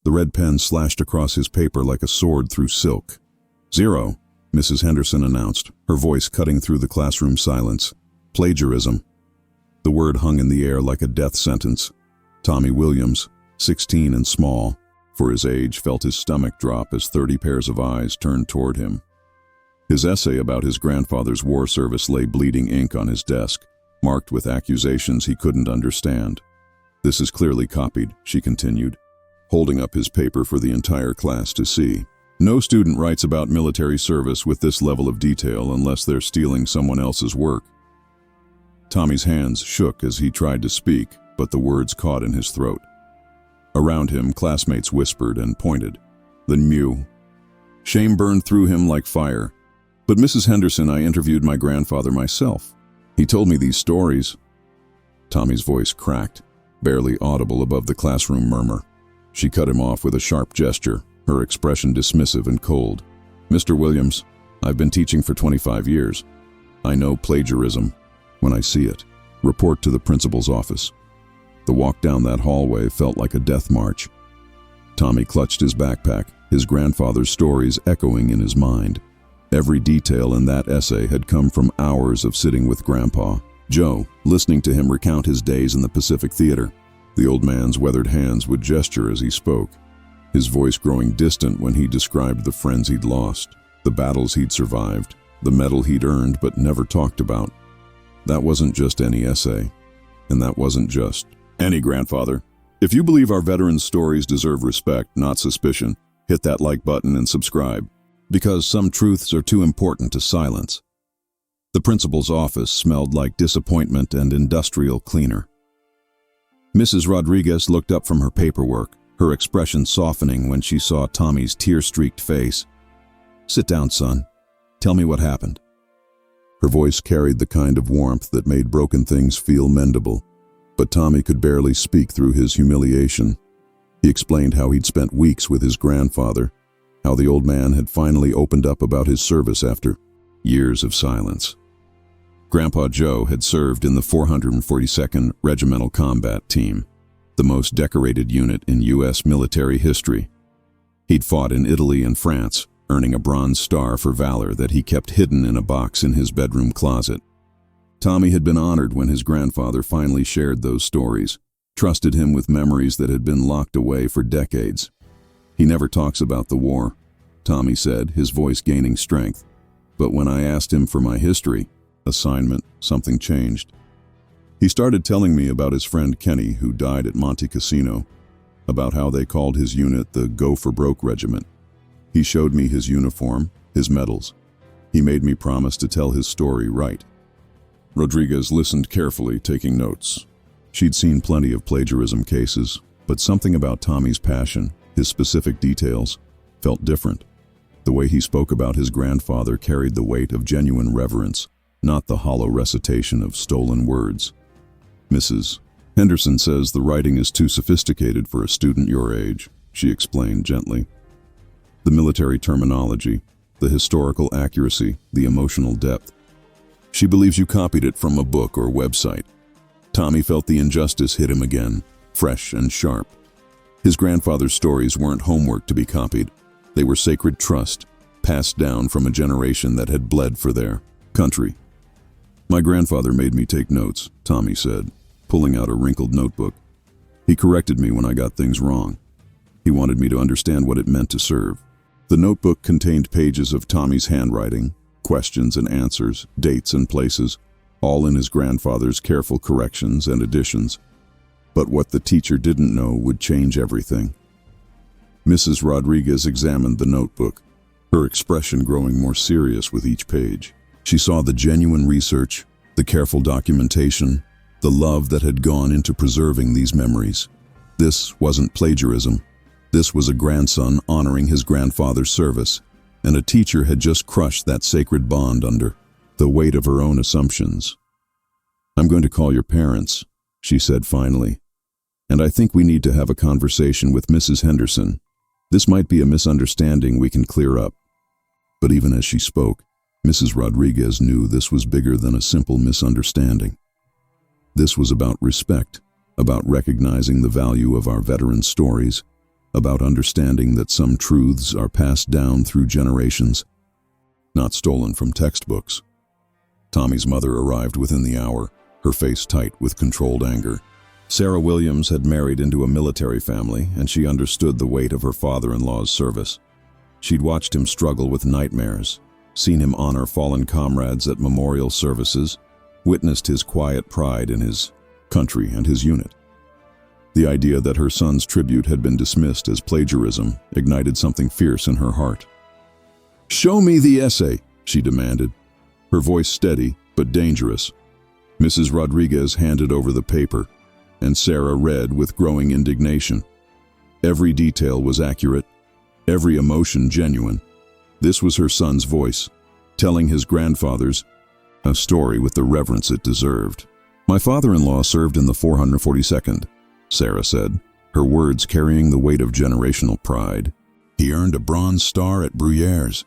The red pen slashed across his paper like a sword through silk. 0, Mrs. Henderson announced, her voice cutting through the classroom silence. Plagiarism. The word hung in the air like a death sentence. Tommy Williams, 16 and small, for his age, felt his stomach drop as 30 pairs of eyes turned toward him. His essay about his grandfather's war service lay bleeding ink on his desk, marked with accusations he couldn't understand. This is clearly copied, she continued, holding up his paper for the entire class to see. No student writes about military service with this level of detail unless they're stealing someone else's work. Tommy's hands shook as he tried to speak, but the words caught in his throat. Around him, classmates whispered and pointed. Then mew. Shame burned through him like fire. But Mrs. Henderson, I interviewed my grandfather myself. He told me these stories. Tommy's voice cracked, barely audible above the classroom murmur. She cut him off with a sharp gesture, her expression dismissive and cold. Mr. Williams, I've been teaching for 25 years. I know plagiarism when I see it. Report to the principal's office. The walk down that hallway felt like a death march. Tommy clutched his backpack, his grandfather's stories echoing in his mind. Every detail in that essay had come from hours of sitting with Grandpa Joe, listening to him recount his days in the Pacific Theater. The old man's weathered hands would gesture as he spoke, his voice growing distant when he described the friends he'd lost, the battles he'd survived, the medal he'd earned but never talked about. That wasn't just any essay, and that wasn't just any grandfather. If you believe our veterans' stories deserve respect, not suspicion, hit that like button and subscribe, because some truths are too important to silence. The principal's office smelled like disappointment and industrial cleaner. Mrs. Rodriguez looked up from her paperwork, her expression softening when she saw Tommy's tear-streaked face. Sit down, son. Tell me what happened. Her voice carried the kind of warmth that made broken things feel mendable, but Tommy could barely speak through his humiliation. He explained how he'd spent weeks with his grandfather, how the old man had finally opened up about his service after years of silence. Grandpa Joe had served in the 442nd Regimental Combat Team, the most decorated unit in U.S. military history. He'd fought in Italy and France, earning a Bronze Star for valor that he kept hidden in a box in his bedroom closet. Tommy had been honored when his grandfather finally shared those stories, trusted him with memories that had been locked away for decades. He never talks about the war, Tommy said, his voice gaining strength. But when I asked him for my history assignment, something changed. He started telling me about his friend Kenny, who died at Monte Cassino, about how they called his unit the Go for Broke Regiment. He showed me his uniform, his medals. He made me promise to tell his story right. Rodriguez listened carefully, taking notes. She'd seen plenty of plagiarism cases, but something about Tommy's passion, his specific details, felt different. The way he spoke about his grandfather carried the weight of genuine reverence, not the hollow recitation of stolen words. Mrs. Henderson says the writing is too sophisticated for a student your age, she explained gently. The military terminology, the historical accuracy, the emotional depth. She believes you copied it from a book or website. Tommy felt the injustice hit him again, fresh and sharp. His grandfather's stories weren't homework to be copied. They were sacred trust, passed down from a generation that had bled for their country. My grandfather made me take notes, Tommy said, pulling out a wrinkled notebook. He corrected me when I got things wrong. He wanted me to understand what it meant to serve. The notebook contained pages of Tommy's handwriting, questions and answers, dates and places, all in his grandfather's careful corrections and additions. But what the teacher didn't know would change everything. Mrs. Rodriguez examined the notebook, her expression growing more serious with each page. She saw the genuine research, the careful documentation, the love that had gone into preserving these memories. This wasn't plagiarism. This was a grandson honoring his grandfather's service, and a teacher had just crushed that sacred bond under the weight of her own assumptions. I'm going to call your parents, she said finally, and I think we need to have a conversation with Mrs. Henderson. This might be a misunderstanding we can clear up. But even as she spoke, Mrs. Rodriguez knew this was bigger than a simple misunderstanding. This was about respect, about recognizing the value of our veterans' stories, about understanding that some truths are passed down through generations, not stolen from textbooks. Tommy's mother arrived within the hour, her face tight with controlled anger. Sarah Williams had married into a military family, and she understood the weight of her father-in-law's service. She'd watched him struggle with nightmares, seen him honor fallen comrades at memorial services, witnessed his quiet pride in his country and his unit. The idea that her son's tribute had been dismissed as plagiarism ignited something fierce in her heart. "Show me the essay," she demanded, her voice steady but dangerous. Mrs. Rodriguez handed over the paper, and Sarah read with growing indignation. Every detail was accurate, every emotion genuine. This was her son's voice, telling his grandfather's a story with the reverence it deserved. "My father-in-law served in the 442nd, Sarah said, her words carrying the weight of generational pride. "He earned a Bronze Star at Bruyères.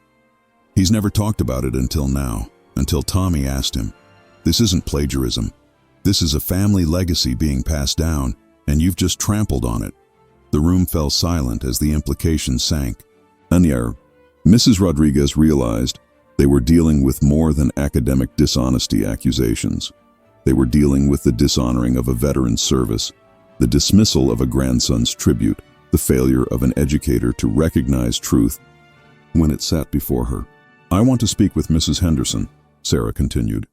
He's never talked about it until now, until Tommy asked him. This isn't plagiarism. This is a family legacy being passed down, and you've just trampled on it." The room fell silent as the implication sank. Mrs. Rodriguez realized they were dealing with more than academic dishonesty accusations. They were dealing with the dishonoring of a veteran's service, the dismissal of a grandson's tribute, the failure of an educator to recognize truth when it sat before her. "I want to speak with Mrs. Henderson," Sarah continued,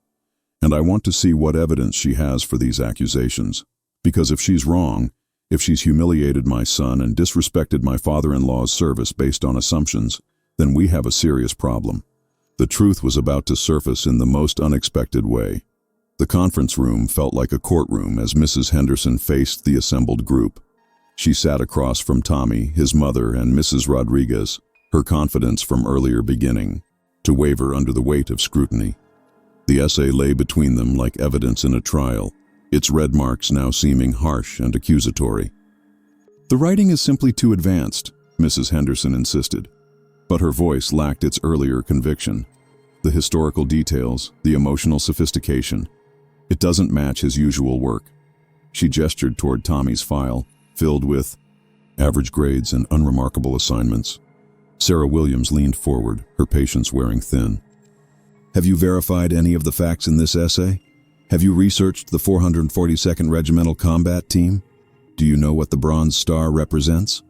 "and I want to see what evidence she has for these accusations. Because if she's wrong, if she's humiliated my son and disrespected my father-in-law's service based on assumptions, then we have a serious problem." The truth was about to surface in the most unexpected way. The conference room felt like a courtroom as Mrs. Henderson faced the assembled group. She sat across from Tommy, his mother, and Mrs. Rodriguez, her confidence from earlier beginning to waver under the weight of scrutiny. The essay lay between them like evidence in a trial, its red marks now seeming harsh and accusatory. "The writing is simply too advanced," Mrs. Henderson insisted, but her voice lacked its earlier conviction. "The historical details, the emotional sophistication, it doesn't match his usual work." She gestured toward Tommy's file, filled with average grades and unremarkable assignments. Sarah Williams leaned forward, her patience wearing thin. "Have you verified any of the facts in this essay? Have you researched the 442nd Regimental Combat Team? Do you know what the Bronze Star represents?"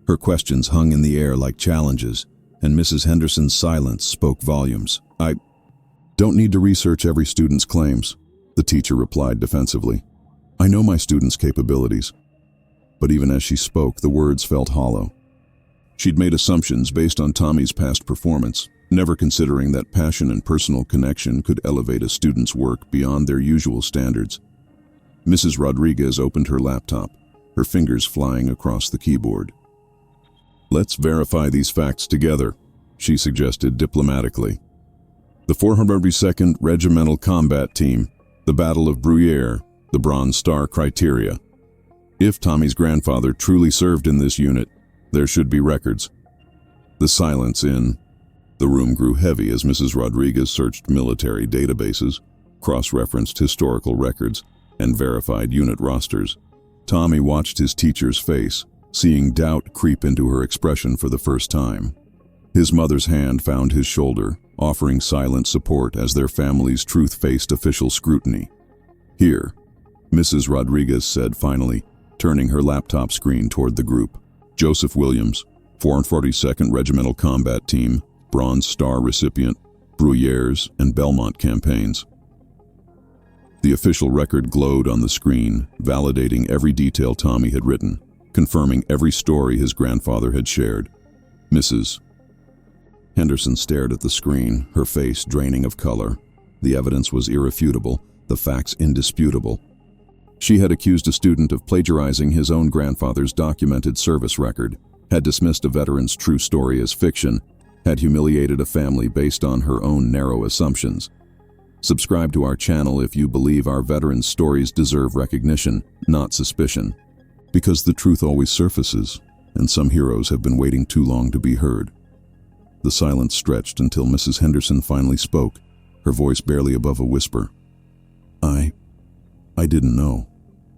Her questions hung in the air like challenges, and Mrs. Henderson's silence spoke volumes. "I don't need to research every student's claims," the teacher replied defensively. "I know my students' capabilities." But even as she spoke, the words felt hollow. She'd made assumptions based on Tommy's past performance, never considering that passion and personal connection could elevate a student's work beyond their usual standards. Mrs. Rodriguez opened her laptop, her fingers flying across the keyboard. "Let's verify these facts together," she suggested diplomatically. "The 442nd Regimental Combat Team, the Battle of Bruyères, the Bronze Star criteria. If Tommy's grandfather truly served in this unit, there should be records." The silence in the room grew heavy as Mrs. Rodriguez searched military databases, cross-referenced historical records, and verified unit rosters. Tommy watched his teacher's face, seeing doubt creep into her expression for the first time. His mother's hand found his shoulder, offering silent support as their family's truth faced official scrutiny. "Here," Mrs. Rodriguez said finally, turning her laptop screen toward the group. "Joseph Williams, 442nd Regimental Combat Team, Bronze Star recipient, Bruyères and Belmont campaigns." The official record glowed on the screen, validating every detail Tommy had written, confirming every story his grandfather had shared. Mrs. Henderson stared at the screen, her face draining of color. The evidence was irrefutable, the facts indisputable. She had accused a student of plagiarizing his own grandfather's documented service record, had dismissed a veteran's true story as fiction, had humiliated a family based on her own narrow assumptions. Subscribe to our channel if you believe our veterans' stories deserve recognition, not suspicion. Because the truth always surfaces, and some heroes have been waiting too long to be heard. The silence stretched until Mrs. Henderson finally spoke, her voice barely above a whisper. I didn't know.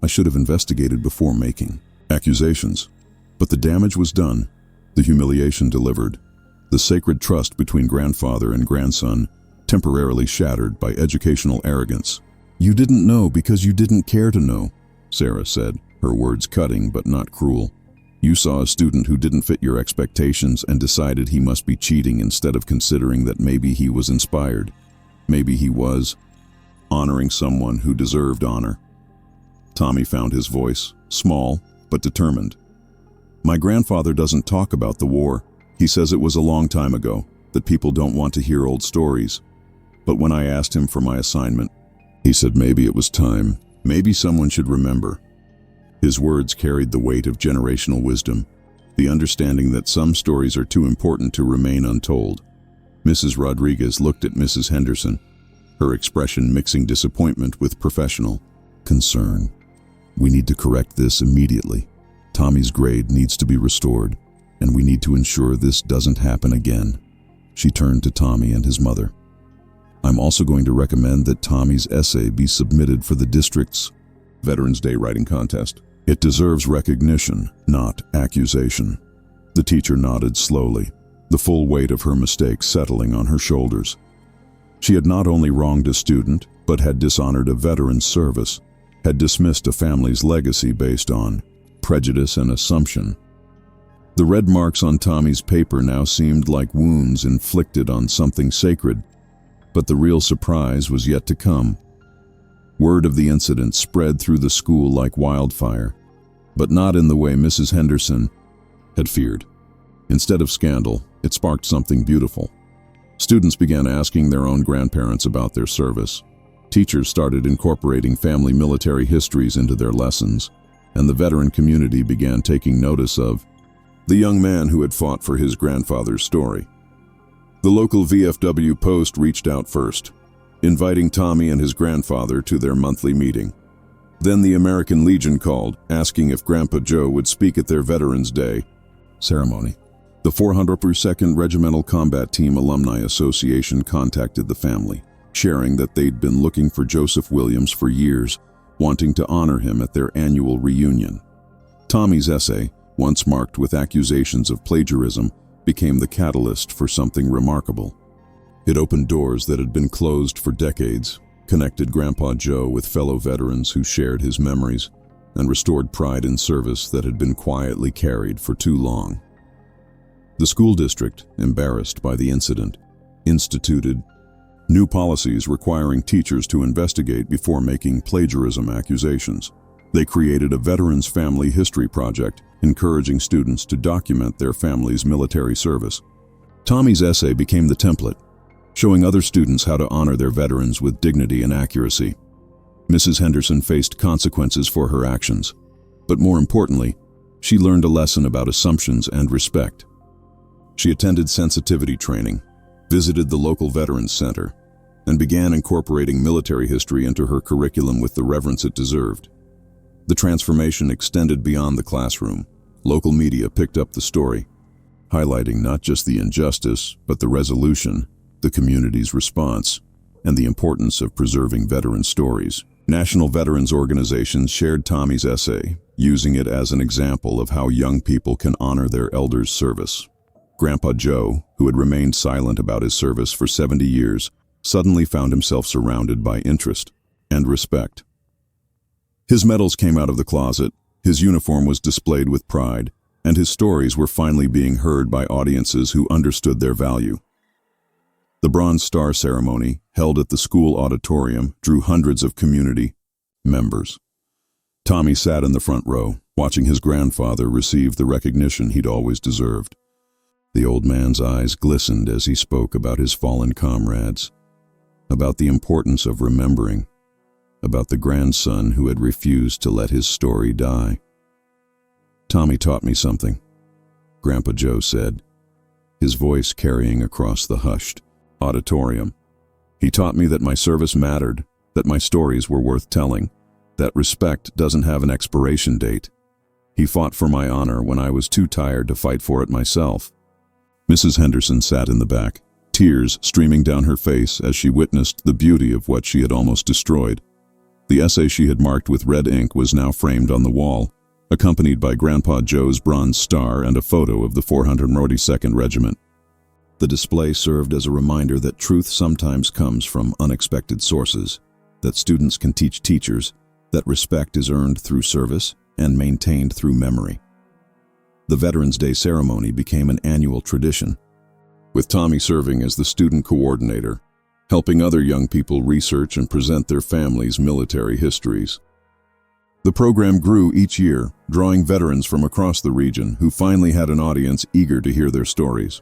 I should have investigated before making accusations. But the damage was done, the humiliation delivered, the sacred trust between grandfather and grandson temporarily shattered by educational arrogance. "You didn't know because you didn't care to know," Sarah said, her words cutting but not cruel. "You saw a student who didn't fit your expectations and decided he must be cheating instead of considering that maybe he was inspired. Maybe he was honoring someone who deserved honor." Tommy found his voice, small but determined. "My grandfather doesn't talk about the war. He says it was a long time ago, that people don't want to hear old stories. But when I asked him for my assignment, he said maybe it was time, maybe someone should remember." His words carried the weight of generational wisdom, the understanding that some stories are too important to remain untold. Mrs. Rodriguez looked at Mrs. Henderson, her expression mixing disappointment with professional concern. "We need to correct this immediately. Tommy's grade needs to be restored, and we need to ensure this doesn't happen again." She turned to Tommy and his mother. "I'm also going to recommend that Tommy's essay be submitted for the district's Veterans Day writing contest. It deserves recognition, not accusation." The teacher nodded slowly, the full weight of her mistake settling on her shoulders. She had not only wronged a student, but had dishonored a veteran's service, had dismissed a family's legacy based on prejudice and assumption. The red marks on Tommy's paper now seemed like wounds inflicted on something sacred, but the real surprise was yet to come. Word of the incident spread through the school like wildfire, but not in the way Mrs. Henderson had feared. Instead of scandal, it sparked something beautiful. Students began asking their own grandparents about their service. Teachers started incorporating family military histories into their lessons, and the veteran community began taking notice of the young man who had fought for his grandfather's story. The local VFW Post reached out first, inviting Tommy and his grandfather to their monthly meeting. Then the American Legion called, asking if Grandpa Joe would speak at their Veterans Day ceremony. The 402nd Regimental Combat Team Alumni Association contacted the family, sharing that they'd been looking for Joseph Williams for years, wanting to honor him at their annual reunion. Tommy's essay, once marked with accusations of plagiarism, became the catalyst for something remarkable. It opened doors that had been closed for decades, connected Grandpa Joe with fellow veterans who shared his memories, and restored pride in service that had been quietly carried for too long. The school district, embarrassed by the incident, instituted new policies requiring teachers to investigate before making plagiarism accusations. They created a Veterans Family History Project, encouraging students to document their family's military service. Tommy's essay became the template, showing other students how to honor their veterans with dignity and accuracy. Mrs. Henderson faced consequences for her actions, but more importantly, she learned a lesson about assumptions and respect. She attended sensitivity training, visited the local Veterans Center, and began incorporating military history into her curriculum with the reverence it deserved. The transformation extended beyond the classroom. Local media picked up the story, highlighting not just the injustice, but the resolution, the community's response, and the importance of preserving veteran stories. National veterans organizations shared Tommy's essay, using it as an example of how young people can honor their elders' service. Grandpa Joe, who had remained silent about his service for 70 years, suddenly found himself surrounded by interest and respect. His medals came out of the closet, his uniform was displayed with pride, and his stories were finally being heard by audiences who understood their value. The Bronze Star ceremony, held at the school auditorium, drew hundreds of community members. Tommy sat in the front row, watching his grandfather receive the recognition he'd always deserved. The old man's eyes glistened as he spoke about his fallen comrades, about the importance of remembering, about the grandson who had refused to let his story die. "Tommy taught me something," Grandpa Joe said, his voice carrying across the hushed auditorium. "He taught me that my service mattered, that my stories were worth telling, that respect doesn't have an expiration date. He fought for my honor when I was too tired to fight for it myself." Mrs. Henderson sat in the back, tears streaming down her face as she witnessed the beauty of what she had almost destroyed. The essay she had marked with red ink was now framed on the wall, accompanied by Grandpa Joe's bronze star and a photo of the 442nd Regiment. The display served as a reminder that truth sometimes comes from unexpected sources, that students can teach teachers, that respect is earned through service and maintained through memory. The Veterans Day ceremony became an annual tradition, with Tommy serving as the student coordinator, helping other young people research and present their families' military histories. The program grew each year, drawing veterans from across the region who finally had an audience eager to hear their stories.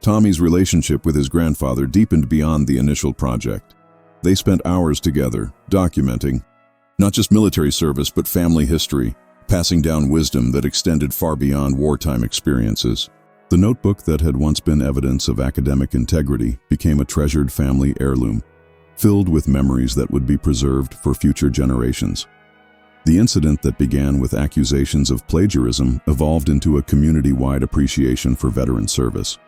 Tommy's relationship with his grandfather deepened beyond the initial project. They spent hours together, documenting not just military service but family history, passing down wisdom that extended far beyond wartime experiences. The notebook that had once been evidence of academic integrity became a treasured family heirloom, filled with memories that would be preserved for future generations. The incident that began with accusations of plagiarism evolved into a community-wide appreciation for veteran service.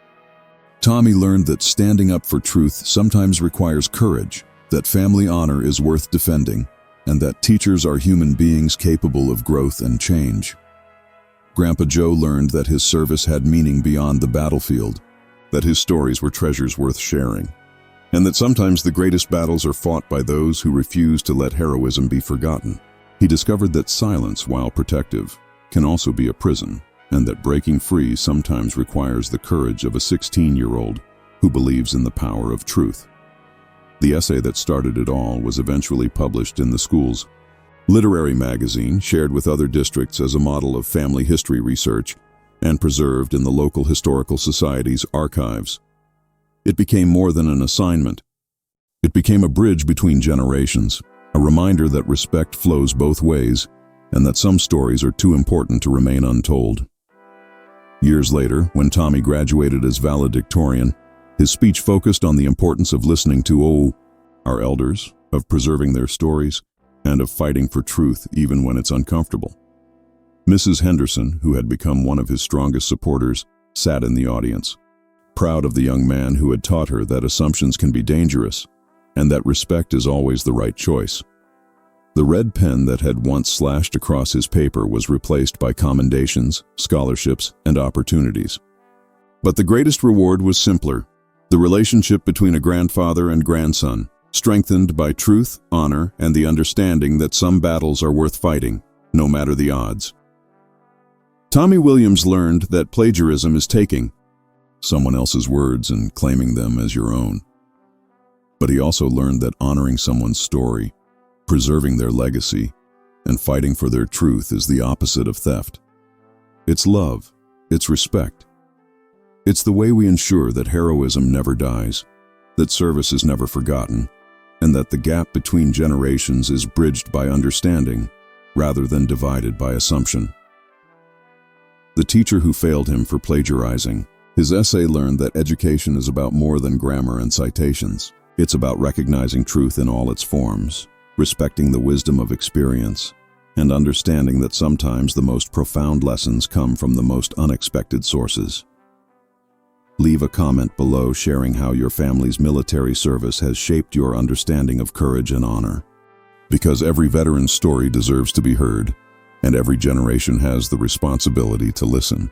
Tommy learned that standing up for truth sometimes requires courage, that family honor is worth defending, and that teachers are human beings capable of growth and change. Grandpa Joe learned that his service had meaning beyond the battlefield, that his stories were treasures worth sharing, and that sometimes the greatest battles are fought by those who refuse to let heroism be forgotten. He discovered that silence, while protective, can also be a prison, and that breaking free sometimes requires the courage of a 16-year-old who believes in the power of truth. The essay that started it all was eventually published in the school's literary magazine, shared with other districts as a model of family history research, and preserved in the local historical society's archives. It became more than an assignment. It became a bridge between generations, a reminder that respect flows both ways, and that some stories are too important to remain untold. Years later, when Tommy graduated as valedictorian, his speech focused on the importance of listening to our elders, of preserving their stories, and of fighting for truth even when it's uncomfortable. Mrs. Henderson, who had become one of his strongest supporters, sat in the audience, proud of the young man who had taught her that assumptions can be dangerous, and that respect is always the right choice. The red pen that had once slashed across his paper was replaced by commendations, scholarships, and opportunities. But the greatest reward was simpler: the relationship between a grandfather and grandson, strengthened by truth, honor, and the understanding that some battles are worth fighting, no matter the odds. Tommy Williams learned that plagiarism is taking someone else's words and claiming them as your own. But he also learned that honoring someone's story, preserving their legacy, and fighting for their truth is the opposite of theft. It's love, it's respect. It's the way we ensure that heroism never dies, that service is never forgotten, and that the gap between generations is bridged by understanding rather than divided by assumption. The teacher who failed him for plagiarizing, his essay learned that education is about more than grammar and citations. It's about recognizing truth in all its forms, respecting the wisdom of experience, and understanding that sometimes the most profound lessons come from the most unexpected sources. Leave a comment below sharing how your family's military service has shaped your understanding of courage and honor. Because every veteran's story deserves to be heard, and every generation has the responsibility to listen.